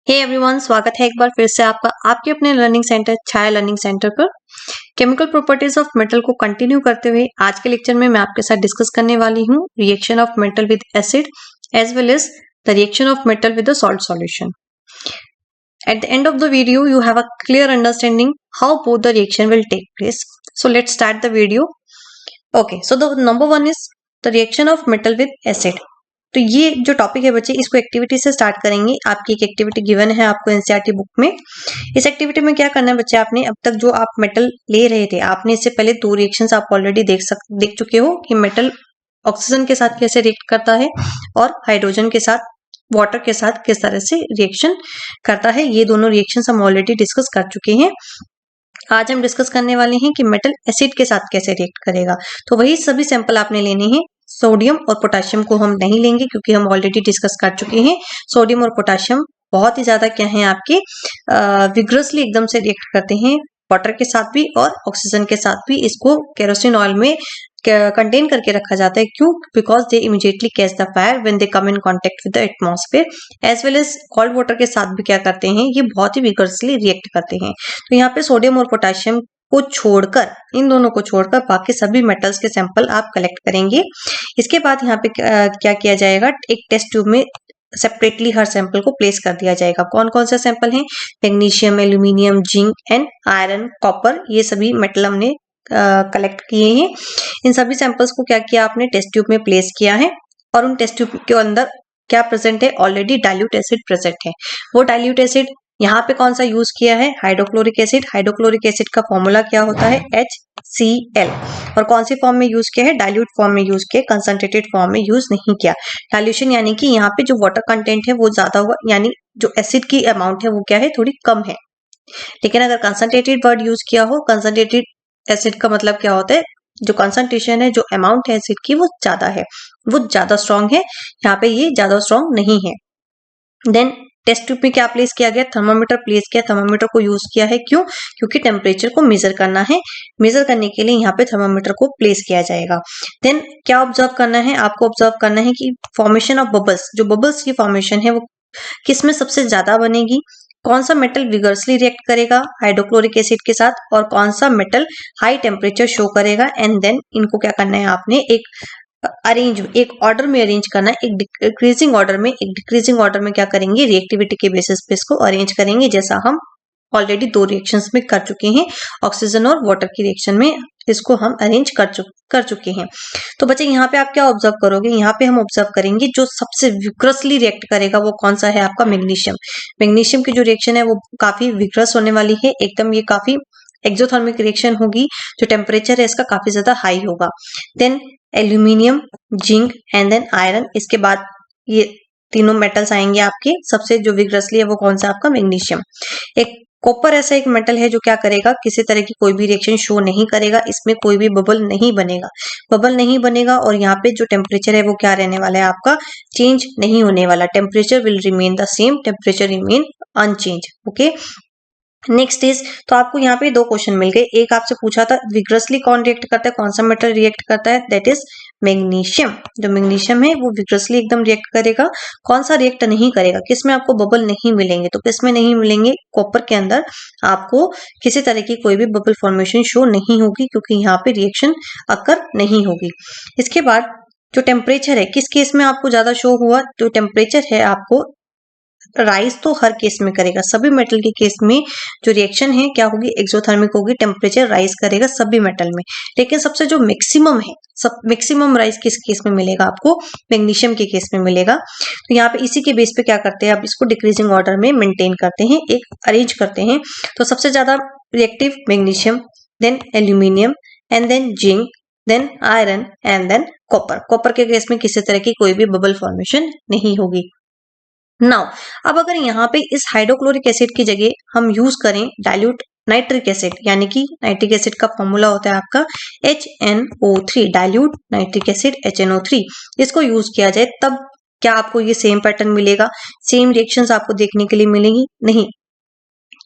Hey everyone, स्वागत है एक बार फिर से आपका आपके अपने लर्निंग सेंटर छाया लर्निंग सेंटर पर। केमिकल प्रॉपर्टीज ऑफ मेटल को कंटिन्यू करते हुए आज के लेक्चर में मैं आपके साथ डिस्कस करने वाली हूँ reaction of metal with acid as well as the reaction of metal with the salt solution. At the end of the video, you have a clear understanding how both the reaction will take place. So let's start the video. Okay, so the number one is the reaction of metal with acid. तो ये जो topic है बच्चे, इसको activity से start करेंगे। आपकी एक एक्टिविटी गिवन है आपको एनसीईआरटी बुक में। इस एक्टिविटी में क्या करना है बच्चे, आपने अब तक जो आप मेटल ले रहे थे, आपने इससे पहले दो रिएक्शंस आप ऑलरेडी देख चुके हो कि मेटल ऑक्सीजन के साथ कैसे रिएक्ट करता है और हाइड्रोजन के साथ, वाटर के साथ किस तरह से रिएक्शन करता है। ये दोनों रिएक्शंस हम ऑलरेडी डिस्कस कर चुके हैं। आज हम डिस्कस करने वाले हैं कि मेटल एसिड के साथ कैसे रिएक्ट करेगा। तो वही सभी सैंपल आपने लेने हैं। सोडियम और पोटेशियम को हम नहीं लेंगे क्योंकि हम ऑलरेडी डिस्कस कर चुके हैं। सोडियम और पोटेशियम बहुत ही ज्यादा क्या है, आपके विग्रसली एकदम से रिएक्ट करते हैं वाटर के साथ भी और ऑक्सीजन के साथ भी। इसको केरोसिन ऑयल में कंटेन करके रखा जाता है। क्यों? Because they immediately catch the fire when they come in contact with the atmosphere as well as cold water के साथ भी क्या करते हैं, ये बहुत ही विग्रसली रिएक्ट करते हैं। तो यहाँ पे सोडियम और पोटेशियम को छोड़कर, इन दोनों को छोड़कर बाकी सभी मेटल्स के सैंपल आप कलेक्ट करेंगे। इसके बाद यहाँ पे क्या किया जाएगा, एक टेस्ट ट्यूब में सेपरेटली हर सैंपल को प्लेस कर दिया जाएगा। कौन कौन सा सैंपल है? Magnesium, aluminium, zinc and iron, copper, ये सभी मेटल हमने कलेक्ट किए हैं। इन सभी सैंपल्स को क्या किया आपने, टेस्ट ट्यूब में प्लेस किया है और उन टेस्ट ट्यूब के अंदर क्या प्रेजेंट है, ऑलरेडी डाइल्यूट एसिड प्रेजेंट है। वो डाइल्यूट एसिड यहाँ पे कौन सा यूज किया है, हाइड्रोक्लोरिक एसिड। हाइड्रोक्लोरिक एसिड का फॉर्मूला क्या होता है, HCl। और कौन सी फॉर्म में यूज किया है, डाइल्यूट फॉर्म में यूज किया, कंसंट्रेटेड फॉर्म में यूज नहीं किया। डाइल्यूशन यानी कि यहाँ पे जो वाटर कंटेंट है वो ज्यादा हुआ, यानी जो एसिड की अमाउंट है वो क्या है, थोड़ी कम है। लेकिन अगर कंसंट्रेटेड वर्ड यूज किया हो, कंसंट्रेटेड एसिड का मतलब क्या होता है, जो कंसंट्रेशन है, जो अमाउंट है एसिड की वो ज्यादा है, वो ज्यादा स्ट्रॉन्ग है। यहाँ पे ये ज्यादा स्ट्रॉन्ग नहीं है। देन टेस्ट ट्यूब में क्या प्लेस किया गया, थर्मामीटर प्लेस किया। थर्मामीटर को यूज किया है, क्यों? क्योंकि टेम्परेचर को मेजर करना है। मेजर करने के लिए यहाँ पे थर्मामीटर को प्लेस किया जाएगा। देन क्या ऑब्जर्व करना है, आपको ऑब्जर्व करना है कि फॉर्मेशन ऑफ बबल्स, जो बबल्स की फॉर्मेशन है वो किस में सबसे ज्यादा बनेगी। कौन सा मेटल विगरसली रिएक्ट करेगा हाइड्रोक्लोरिक एसिड के साथ और कौन सा मेटल हाई टेम्परेचर शो करेगा। एंड देन इनको क्या करना है, आपने एक ऑर्डर में अरेंज करना है, एक डिक्रीजिंग ऑर्डर में क्या करेंगे, रिएक्टिविटी के बेसिस पे इसको अरेंज करेंगे, जैसा हम ऑलरेडी दो रिएक्शंस में कर चुके हैं। ऑक्सीजन और वाटर की रिएक्शन में इसको हम अरेंज कर चुके हैं। तो बच्चे यहाँ पे आप क्या ऑब्जर्व करोगे, यहाँ पे हम ऑब्जर्व करेंगे जो सबसे विग्रसली रिएक्ट करेगा वो कौन सा है, आपका मैग्नीशियम। मैग्नीशियम की जो रिएक्शन है वो काफी विग्रस होने वाली है, एकदम ये काफी एक्सोथर्मिक रिएक्शन होगी। जो टेम्परेचर है इसका काफी ज्यादा हाई होगा। Then aluminium, zinc and then iron, इसके बाद ये तीनों मेटल्स आएंगे आपके। सबसे जो विग्रसली है वो कौन सा, आपका मैग्नीशियम। एक कॉपर ऐसा एक मेटल है जो क्या करेगा, किसी तरह की कोई भी रिएक्शन शो नहीं करेगा, इसमें कोई भी बबल नहीं बनेगा और यहाँ पे जो टेम्परेचर है वो क्या रहने वाला है, आपका चेंज नहीं होने वाला। Temperature will remain the same, temperature remain unchange. Okay, next is, तो आपको यहाँ पे दो क्वेश्चन मिल गए। एक आपसे पूछा था विग्रसली कौन रिएक्ट करता है, कौन सा मेटल रिएक्ट करता है, दैट इज मैग्नीशियम। जो मैग्नीशियम है वो विग्रसली एकदम रिएक्ट करेगा। कौन सा रिएक्ट नहीं करेगा, किसमें आपको बबल नहीं मिलेंगे, तो किसमें नहीं मिलेंगे, कॉपर के अंदर आपको किसी तरह की कोई भी बबल फॉर्मेशन शो नहीं होगी, क्योंकि यहाँ पे रिएक्शन अकर नहीं होगी। इसके बाद जो टेम्परेचर है, किस केस में आपको ज्यादा शो हुआ, जो टेम्परेचर है आपको राइज तो हर केस में करेगा। सभी मेटल के केस में जो रिएक्शन है क्या होगी, एक्सोथर्मिक होगी, टेम्परेचर राइज करेगा सभी मेटल में। लेकिन सबसे जो मैक्सिमम है, मैक्सिमम राइज किस केस में मिलेगा, आपको मैग्नीशियम के केस में मिलेगा। तो यहाँ पे इसी के बेस पे क्या करते हैं, आप इसको डिक्रीजिंग ऑर्डर में मेंटेन करते हैं, एक अरेंज करते हैं। तो सबसे ज्यादा reactive magnesium, then aluminium and then zinc, then iron and then copper. Copper के केस में किसी तरह की कोई भी बबल फॉर्मेशन नहीं होगी। नाउ अब अगर यहाँ पे इस हाइड्रोक्लोरिक एसिड की जगह हम यूज करें डाइल्यूट नाइट्रिक एसिड, यानी कि नाइट्रिक एसिड का फॉर्मूला होता है आपका HNO3, dilute nitric acid HNO3, इसको यूज किया जाए, तब क्या आपको ये सेम पैटर्न मिलेगा, सेम रिएक्शंस आपको देखने के लिए मिलेंगी? नहीं।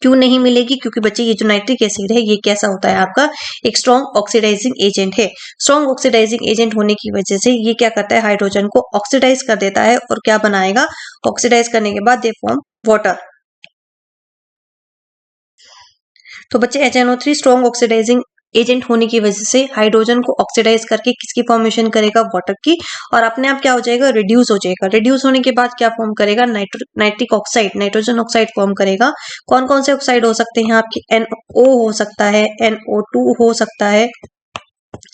क्यों नहीं मिलेगी? क्योंकि बच्चे ये जो नाइट्रिक एसिड है ये कैसा होता है, आपका एक स्ट्रॉन्ग ऑक्सीडाइजिंग एजेंट है। स्ट्रॉन्ग ऑक्सीडाइजिंग एजेंट होने की वजह से ये क्या करता है, हाइड्रोजन को ऑक्सीडाइज कर देता है और क्या बनाएगा, ऑक्सीडाइज करने के बाद दे फॉर्म वाटर। तो बच्चे HNO3 स्ट्रॉन्ग ऑक्सीडाइजिंग एजेंट होने की वजह से हाइड्रोजन को ऑक्सीडाइज करके किसकी फॉर्मेशन करेगा, वाटर की, और अपने आप क्या हो जाएगा, रिड्यूस हो जाएगा। रिड्यूस होने के बाद क्या फॉर्म करेगा, nitric oxide, nitrogen oxide form करेगा। कौन कौन से ऑक्साइड हो सकते हैं आपके, NO हो सकता है, NO2 हो सकता है,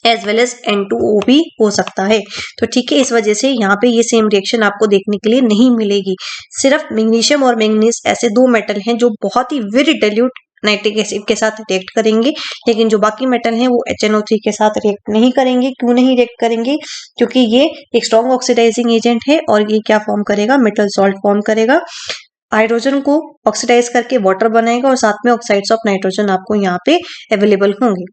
एज वेल एज N2O भी हो सकता है। तो ठीक है, इस वजह से यहाँ पे ये सेम रिएक्शन आपको देखने के लिए नहीं मिलेगी। सिर्फ मैग्नीशियम और मैंगनीज ऐसे दो मेटल हैं जो बहुत ही वेरी डाइल्यूट नाइट्रिक एसिड के साथ रिएक्ट करेंगे, लेकिन जो बाकी मेटल हैं वो HNO3 के साथ रिएक्ट नहीं करेंगे। क्यों नहीं रिएक्ट करेंगे, क्योंकि ये एक स्ट्रॉन्ग ऑक्सीडाइजिंग एजेंट है और ये क्या फॉर्म करेगा, मेटल सॉल्ट फॉर्म करेगा। हाइड्रोजन को ऑक्सीडाइज करके वाटर बनाएगा और साथ में ऑक्साइड्स ऑफ नाइट्रोजन आपको यहाँ पे अवेलेबल होंगे।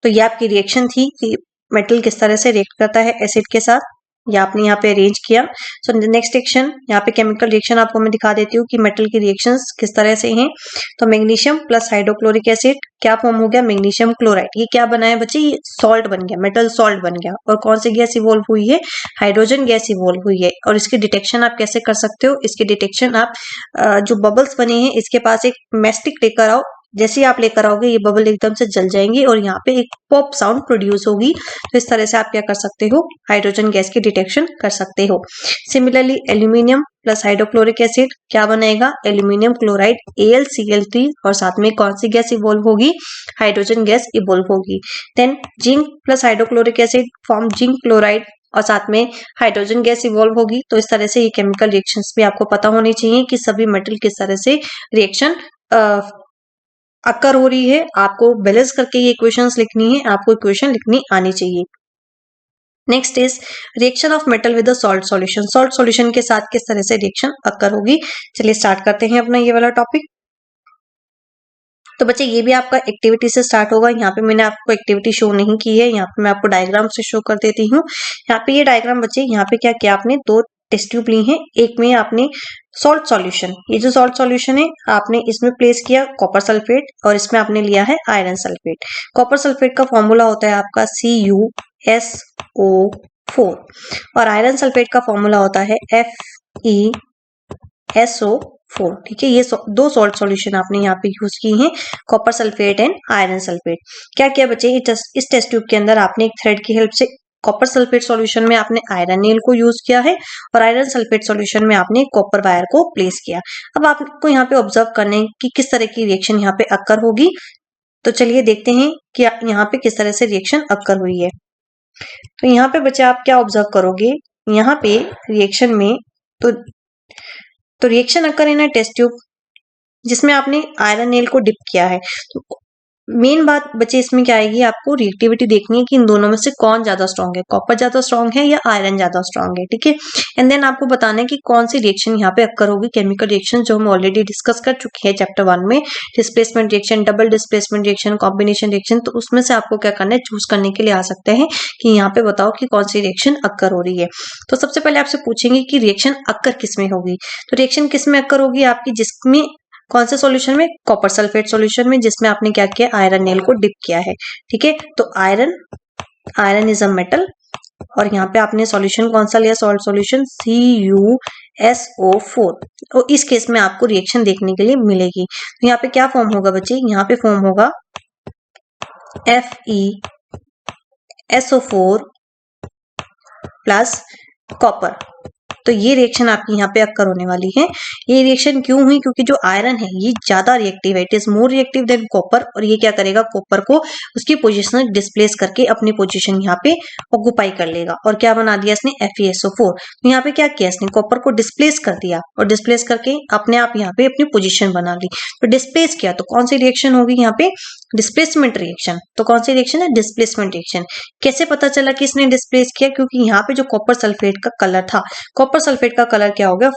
तो ये आपकी रिएक्शन थी कि मेटल किस तरह से रिएक्ट करता है एसिड के साथ, ये आपने यहाँ पे अरेंज किया। सो नेक्स्ट रिएक्शन, यहाँ पे केमिकल रिएक्शन आपको मैं दिखा देती हूँ कि मेटल की रिएक्शंस किस तरह से हैं। तो मैग्नीशियम प्लस हाइड्रोक्लोरिक एसिड क्या फॉर्म हो गया, मैग्नीशियम क्लोराइड। ये क्या बना है बच्चे, ये सॉल्ट बन गया, मेटल सॉल्ट बन गया। और कौन सी गैस इवॉल्व हुई है, हाइड्रोजन गैस इवॉल्व हुई है। और इसकी डिटेक्शन आप कैसे कर सकते हो, इसकी डिटेक्शन आप जो बबल्स बने हैं इसके पास एक मैस्टिक लेकर आओ, जैसे ही आप लेकर आओगे ये बबल एकदम से जल जाएंगे और यहाँ पे एक पॉप साउंड प्रोड्यूस होगी। तो इस तरह से आप क्या कर सकते हो, हाइड्रोजन गैस की डिटेक्शन कर सकते हो। Similarly aluminium plus hydrochloric acid क्या बनाएगा, एल्यूमिनियम क्लोराइड AlCl3, और साथ में कौन सी गैस इवॉल्व होगी, हाइड्रोजन गैस इवॉल्व होगी। Then zinc plus hydrochloric acid form zinc chloride और साथ में हाइड्रोजन गैस इवॉल्व होगी। तो इस तरह से ये केमिकल रिएक्शंस भी आपको पता होनी चाहिए कि सभी मेटल किस तरह से रिएक्शन अक्कर हो रही है। आपको बैलेंस करके ये इक्वेशंस लिखनी है, आपको इक्वेशन लिखनी आनी चाहिए। Next is reaction of metal with salt solution. Salt solution के साथ किस तरह से रिएक्शन अक्कर होगी। चलिए स्टार्ट करते हैं अपना ये वाला टॉपिक। तो बच्चे ये भी आपका एक्टिविटी से स्टार्ट होगा। यहाँ पे मैंने आपको एक्टिविटी शो नहीं की है, यहाँ पे मैं आपको डायग्राम से शो कर देती हूँ। यहाँ पे ये डायग्राम बच्चे, यहाँ पे क्या किया आपने, दो टेस्ट ट्यूब ली हैं, एक में आपने सॉल्ट सॉल्यूशन, ये जो सॉल्ट सॉल्यूशन है आपने इसमें प्लेस किया कॉपर सल्फेट और इसमें आपने लिया है आयरन सल्फेट। कॉपर सल्फेट का फॉर्मूला होता है आपका CuSO4 और आयरन सल्फेट का फॉर्मूला होता है FeSO4। ठीक है, ये दो सॉल्ट सॉल्यूशन आपने यहाँ पे यूज की हैं, copper sulphate and iron sulphate. क्या किया बच्चे, इस टेस्ट ट्यूब के अंदर आपने एक थ्रेड की हेल्प से कॉपर सल्फेट सॉल्यूशन में आपने आयरन नेल को यूज किया है और आयरन सल्फेट सॉल्यूशन में आपने कॉपर वायर को प्लेस किया। अब आपको यहाँ पे ऑब्जर्व करने की किस तरह की रिएक्शन यहाँ पे अक्कर होगी। तो चलिए देखते हैं कि यहाँ पे किस तरह से रिएक्शन अक्कर हुई है। तो यहाँ पे बच्चे आप क्या ऑब्जर्व करोगे, यहाँ पे रिएक्शन में तो reaction occur in a test tube जिसमें आपने आयरन नेल को डिप किया है। तो मेन बात बच्चे इसमें क्या आएगी, आपको रिएक्टिविटी देखनी है कि इन दोनों में से कौन ज्यादा स्ट्रॉन्ग है, कॉपर ज्यादा स्ट्रॉन्ग है या आयरन ज्यादा स्ट्रॉन्ग है। ठीक है, एंड देन आपको बताना है कि कौन सी रिएक्शन यहाँ पे अक्कर होगी। केमिकल रिएक्शन जो हम ऑलरेडी डिस्कस कर चुके हैं चैप्टर 1 में, displacement reaction, double displacement reaction, combination reaction. तो उसमें से आपको क्या करना है, चूज करने के लिए आ सकते हैं कि यहाँ पे बताओ कि कौन सी रिएक्शन अक्कर हो रही है। तो सबसे पहले आपसे पूछेंगे कि रिएक्शन अक्कर किसमें होगी। तो रिएक्शन किसमें अक्कर होगी आपकी, जिसमें कौन से सॉल्यूशन में, कॉपर सल्फेट सॉल्यूशन में, जिसमें आपने क्या किया, आयरन नेल को डिप किया है। ठीक है, तो आयरन इज अ मेटल और यहाँ पे आपने सॉल्यूशन कौन सा लिया, सॉल्ट सॉल्यूशन CuSO4। और इस केस में आपको रिएक्शन देखने के लिए मिलेगी। तो यहाँ पे क्या फॉर्म होगा बच्चे, यहाँ पे फॉर्म होगा FeSO4 प्लस कॉपर। तो ये रिएक्शन आपकी यहाँ पे अक्कर होने वाली है। ये रिएक्शन क्यों हुई, क्योंकि जो आयरन है ये ज्यादा रिएक्टिव है, it is more reactive than copper. और ये क्या करेगा, कॉपर को उसकी पोजीशन डिस्प्लेस करके अपनी पोजीशन यहाँ पे ऑक्युपाई कर लेगा। और क्या बना दिया इसने, FeSO4। तो यहाँ पे क्या किया इसने, कॉपर को डिस्प्लेस कर दिया और डिस्प्लेस करके अपने आप यहाँ पे अपनी पोजीशन बना ली। तो डिस्प्लेस किया तो कौन सी रिएक्शन होगी यहाँ पे, डिस्प्लेसमेंट रिएक्शन। तो कौन सी रिएक्शन है, डिस्प्लेसमेंट रिएक्शन। कैसे पता चला कि इसने डिस्प्लेस किया, क्योंकि यहाँ पे जो कॉपर सल्फेट का कलर था, कॉपर सल्फेट का कलर क्या हो गया,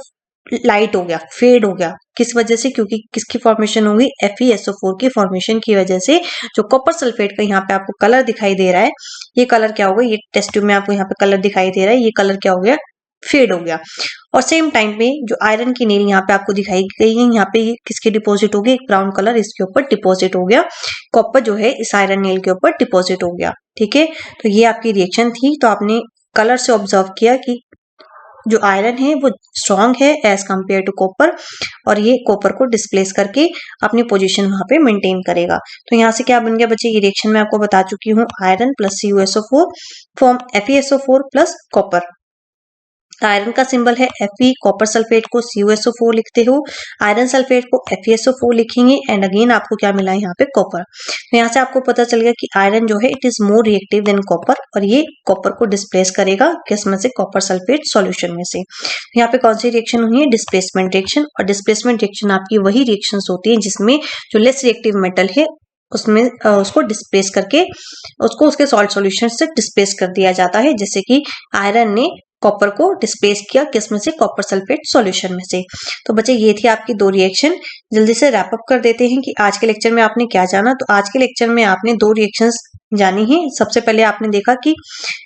लाइट हो गया, फेड हो गया। किस वजह से, क्योंकि किसकी फॉर्मेशन होगी, FeSO4 की फॉर्मेशन की वजह से जो कॉपर सल्फेट का यहाँ पे आपको कलर दिखाई दे रहा है, ये कलर क्या होगा, ये टेस्ट ट्यूब में आपको यहाँ पे कलर दिखाई दे रहा है, ये कलर क्या हो गया, फेड हो गया। और सेम टाइम पे जो आयरन की नेल यहाँ पे आपको दिखाई गई है, यहाँ पे किसके डिपॉजिट हो गया, एक ब्राउन कलर इसके ऊपर डिपॉजिट हो गया, कॉपर जो है इस आयरन नेल के ऊपर डिपॉजिट हो गया। ठीक है, तो ये आपकी रिएक्शन थी। तो आपने कलर से ऑब्जर्व किया कि जो आयरन है वो स्ट्रॉन्ग है एज कम्पेयर टू कॉपर, और ये कॉपर को डिस्प्लेस करके अपनी पोजीशन वहां पे मेंटेन करेगा। तो यहाँ से क्या बन गया बच्चे, ये रिएक्शन मैं आपको बता चुकी हूँ, iron plus CuSO4 form FeSO4 plus copper. Iron का सिंबल है Fe, कॉपर सल्फेट को CuSO4 लिखते हो, आयरन सल्फेट को FeSO4 लिखेंगे, एंड अगेन आपको क्या मिला है यहाँ पे कॉपर। तो यहाँ से आपको पता चल गया कि आयरन जो है it is more reactive than copper, और ये कॉपर को डिस्प्लेस करेगा किस में से, कॉपर सल्फेट सॉल्यूशन में से। तो यहाँ पे कौन सी रिएक्शन हुई है, डिस्प्लेसमेंट रिएक्शन, और डिस्प्लेसमेंट रिएक्शन आपकी वही रिएक्शन होती है जिसमें जो लेस रिएक्टिव मेटल है उसमें उसको डिस्प्लेस करके उसको उसके सॉल्ट सॉल्यूशन से डिस्प्लेस कर दिया जाता है, जैसे कि आयरन ने कॉपर को डिस्प्लेस किया किस में से, कॉपर सल्फेट सॉल्यूशन में से। तो बच्चे ये थी आपकी दो रिएक्शन। जल्दी से रैप अप कर देते हैं कि आज के लेक्चर में आपने क्या जाना। तो आज के लेक्चर में आपने दो रिएक्शंस जानी है। सबसे पहले आपने देखा कि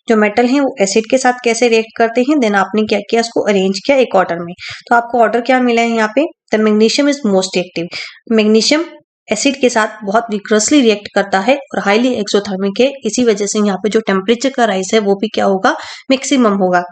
जो मेटल है वो एसिड के साथ कैसे रिएक्ट करते हैं, देन आपने क्या किया, उसको अरेंज किया एक ऑर्डर में। तो आपको ऑर्डर क्या मिला है यहाँ पे, the magnesium is most reactive. Magnesium acid के साथ बहुत विग्रसली रिएक्ट करता है और हाईली एक्सोथर्मिक है, इसी वजह से यहाँ पे जो टेम्परेचर का राइज है वो भी क्या होगा, मैक्सिमम होगा।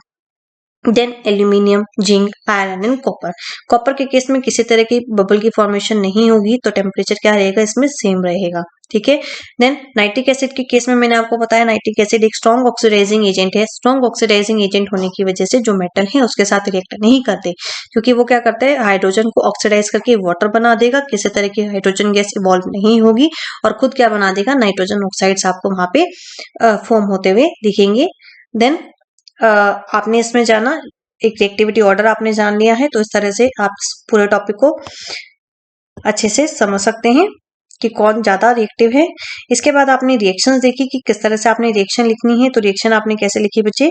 Then aluminium, zinc, iron and copper. Copper के केस में किसी तरह की बबल की फॉर्मेशन नहीं होगी, तो टेम्परेचर क्या रहेगा इसमें, सेम रहेगा। ठीक है। देन नाइट्रिक एसिड के केस में मैंने आपको बताया नाइट्रिक एसिड एक स्ट्रॉन्ग ऑक्सीडाइजिंग एजेंट है। स्ट्रॉन्ग ऑक्सीडाइजिंग एजेंट होने की वजह से जो मेटल है उसके साथ रिएक्ट नहीं करते, क्योंकि वो क्या करते हैं, हाइड्रोजन को ऑक्सीडाइज करके वाटर बना देगा, किसी तरह की हाइड्रोजन गैस इवॉल्व नहीं होगी, और खुद क्या बना देगा, नाइट्रोजन ऑक्साइड्स आपको वहां पे फॉर्म होते हुए दिखेंगे। देन आपने इसमें जाना, एक रिएक्टिविटी ऑर्डर आपने जान लिया है, तो इस तरह से आप पूरे टॉपिक को अच्छे से समझ सकते हैं कि कौन ज्यादा रिएक्टिव है। इसके बाद आपने रिएक्शंस देखी कि किस तरह से आपने रिएक्शन लिखनी है। तो रिएक्शन आपने कैसे लिखी बच्चे,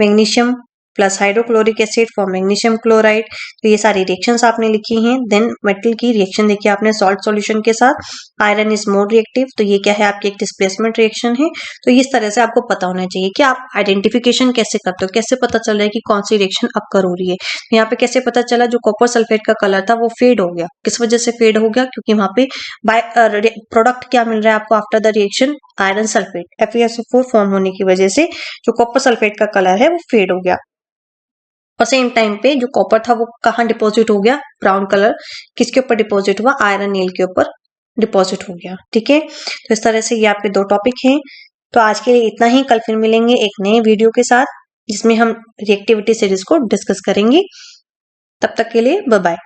magnesium plus hydrochloric acid for magnesium chloride. तो ये सारी रिएक्शंस आपने लिखी हैं। देन मेटल की रिएक्शन देखी आपने सॉल्ट सॉल्यूशन के साथ, आयरन इज मोर रिएक्टिव, तो ये क्या है, आपकी एक डिस्प्लेसमेंट रिएक्शन है। तो इस तरह से आपको पता होना चाहिए कि आप आइडेंटिफिकेशन कैसे करते हो, कैसे पता चल रहा है कि कौन सी रिएक्शन अकर हो रही है। तो यहाँ पे कैसे पता चला, जो कॉपर सल्फेट का कलर था वो फेड हो गया। किस वजह से फेड हो गया, क्योंकि वहां पे प्रोडक्ट क्या मिल रहा है आपको after the reaction, iron sulphate, FeSO4 form होने की वजह से जो कॉपर सल्फेट का कलर है वो फेड हो गया। और सेम टाइम पे जो कॉपर था वो कहाँ डिपॉजिट हो गया, ब्राउन कलर, किसके ऊपर डिपॉजिट हुआ, आयरन नील के ऊपर डिपॉजिट हो गया। ठीक है। तो इस तरह से ये आपके दो टॉपिक हैं। तो आज के लिए इतना ही, कल फिर मिलेंगे एक नए वीडियो के साथ जिसमें हम रिएक्टिविटी सीरीज को डिस्कस करेंगे। तब तक के लिए बाय बाय।